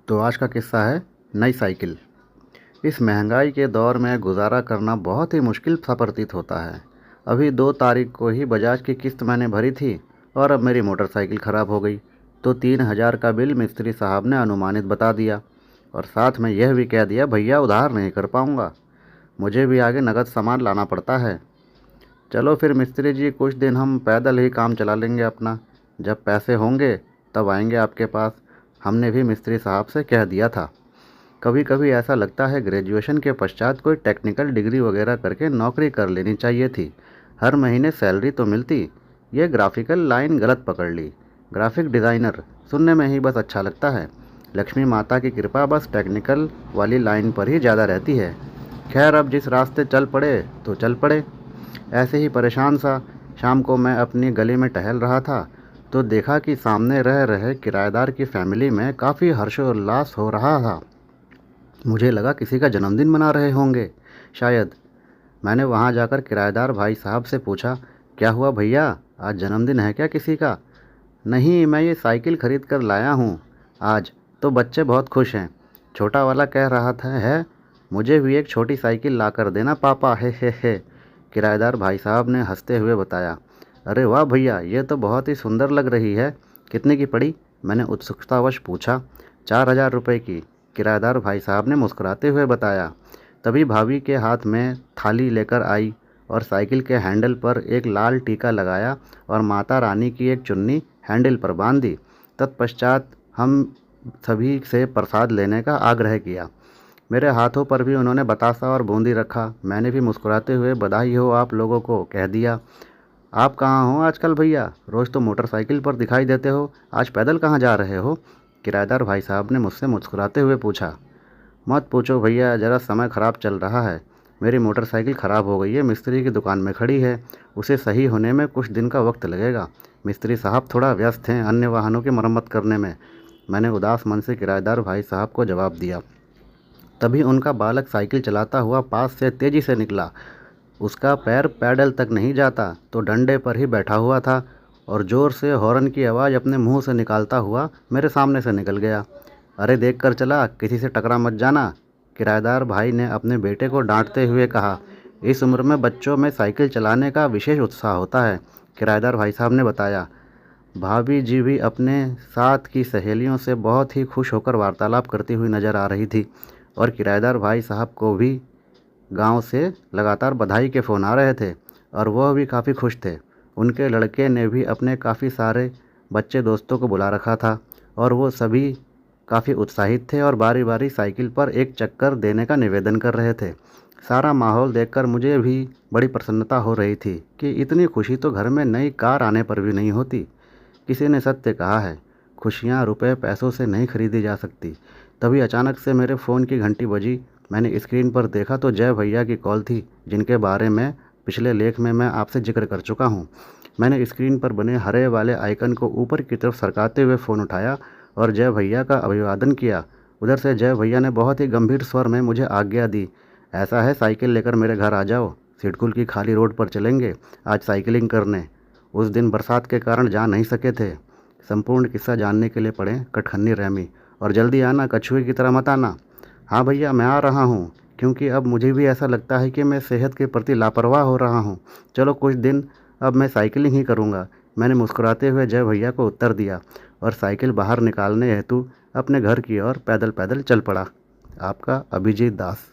तो आज का किस्सा है नई साइकिल। इस महंगाई के दौर में गुजारा करना बहुत ही मुश्किल सा प्रतीत होता है। अभी 2 तारीख को ही बजाज की किस्त मैंने भरी थी और अब मेरी मोटरसाइकिल ख़राब हो गई। तो 3,000 का बिल मिस्त्री साहब ने अनुमानित बता दिया और साथ में यह भी कह दिया, भैया उधार नहीं कर पाऊँगा, मुझे भी आगे नगद सामान लाना पड़ता है। चलो फिर मिस्त्री जी, कुछ दिन हम पैदल ही काम चला लेंगे अपना, जब पैसे होंगे तब आएंगे आपके पास, हमने भी मिस्त्री साहब से कह दिया था। कभी कभी ऐसा लगता है ग्रेजुएशन के पश्चात कोई टेक्निकल डिग्री वगैरह करके नौकरी कर लेनी चाहिए थी। हर महीने सैलरी तो मिलती, ये ग्राफिकल लाइन गलत पकड़ ली। ग्राफिक डिज़ाइनर सुनने में ही बस अच्छा लगता है। लक्ष्मी माता की कृपा बस टेक्निकल वाली लाइन पर ही ज़्यादा रहती है। खैर, अब जिस रास्ते चल पड़े तो चल पड़े। ऐसे ही परेशान सा शाम को मैं अपनी गली में टहल रहा था तो देखा कि सामने रह रहे किराएदार की फैमिली में काफ़ी हर्षोल्लास हो रहा था। मुझे लगा किसी का जन्मदिन मना रहे होंगे शायद। मैंने वहां जाकर किराएदार भाई साहब से पूछा, क्या हुआ भैया, आज जन्मदिन है क्या किसी का? नहीं, मैं ये साइकिल खरीद कर लाया हूँ आज, तो बच्चे बहुत खुश हैं। छोटा वाला कह रहा था, है मुझे भी एक छोटी साइकिल ला कर देना पापा, हे। किराएदार भाई साहब ने हंसते हुए बताया। अरे वाह भैया, ये तो बहुत ही सुंदर लग रही है, कितने की पड़ी? मैंने उत्सुकतावश पूछा। 4,000 रुपये की, किराएदार भाई साहब ने मुस्कुराते हुए बताया। तभी भाभी के हाथ में थाली लेकर आई और साइकिल के हैंडल पर एक लाल टीका लगाया और माता रानी की एक चुन्नी हैंडल पर बांध दी। तत्पश्चात हम सभी से प्रसाद लेने का आग्रह किया। मेरे हाथों पर भी उन्होंने बतासा और बूंदी रखा। मैंने भी मुस्कुराते हुए बधाई हो आप लोगों को कह दिया। आप कहाँ हो आजकल भैया, रोज़ तो मोटरसाइकिल पर दिखाई देते हो, आज पैदल कहाँ जा रहे हो? किराएदार भाई साहब ने मुझसे मुस्कुराते हुए पूछा। मत पूछो भैया, ज़रा समय ख़राब चल रहा है। मेरी मोटरसाइकिल ख़राब हो गई है, मिस्त्री की दुकान में खड़ी है, उसे सही होने में कुछ दिन का वक्त लगेगा। मिस्त्री साहब थोड़ा व्यस्त हैं अन्य वाहनों की मरम्मत करने में, मैंने उदास मन से किराएदार भाई साहब को जवाब दिया। तभी उनका बालक साइकिल चलाता हुआ पास से तेज़ी से निकला। उसका पैर पैडल तक नहीं जाता तो डंडे पर ही बैठा हुआ था और ज़ोर से हॉर्न की आवाज़ अपने मुंह से निकालता हुआ मेरे सामने से निकल गया। अरे देख कर चला, किसी से टकरा मत जाना, किराएदार भाई ने अपने बेटे को डांटते हुए कहा। इस उम्र में बच्चों में साइकिल चलाने का विशेष उत्साह होता है, किराएदार भाई साहब ने बताया। भाभी जी भी अपने साथ की सहेलियों से बहुत ही खुश होकर वार्तालाप करती हुई नज़र आ रही थी और किराएदार भाई साहब को भी गांव से लगातार बधाई के फ़ोन आ रहे थे और वह भी काफ़ी खुश थे। उनके लड़के ने भी अपने काफ़ी सारे बच्चे दोस्तों को बुला रखा था और वो सभी काफ़ी उत्साहित थे और बारी बारी साइकिल पर एक चक्कर देने का निवेदन कर रहे थे। सारा माहौल देखकर मुझे भी बड़ी प्रसन्नता हो रही थी कि इतनी खुशी तो घर में नई कार आने पर भी नहीं होती। किसी ने सत्य कहा है, खुशियाँ रुपए पैसों से नहीं खरीदी जा सकती। तभी अचानक से मेरे फ़ोन की घंटी बजी। मैंने स्क्रीन पर देखा तो जय भैया की कॉल थी, जिनके बारे में पिछले लेख में मैं आपसे जिक्र कर चुका हूँ। मैंने स्क्रीन पर बने हरे वाले आइकन को ऊपर की तरफ सरकाते हुए फ़ोन उठाया और जय भैया का अभिवादन किया। उधर से जय भैया ने बहुत ही गंभीर स्वर में मुझे आज्ञा दी। ऐसा है, साइकिल लेकर मेरे घर आ जाओ, सिडकुल की खाली रोड पर चलेंगे आज साइकिलिंग करने। उस दिन बरसात के कारण जा नहीं सके थे। संपूर्ण किस्सा जानने के लिए पढ़ें कटखन्नी रहमी। और जल्दी आना, कछुए की तरह मत आना। हाँ भैया, मैं आ रहा हूँ, क्योंकि अब मुझे भी ऐसा लगता है कि मैं सेहत के प्रति लापरवाह हो रहा हूँ। चलो कुछ दिन अब मैं साइकिलिंग ही करूँगा, मैंने मुस्कुराते हुए जय भैया को उत्तर दिया और साइकिल बाहर निकालने हेतु अपने घर की ओर पैदल पैदल चल पड़ा। आपका अभिजीत दास।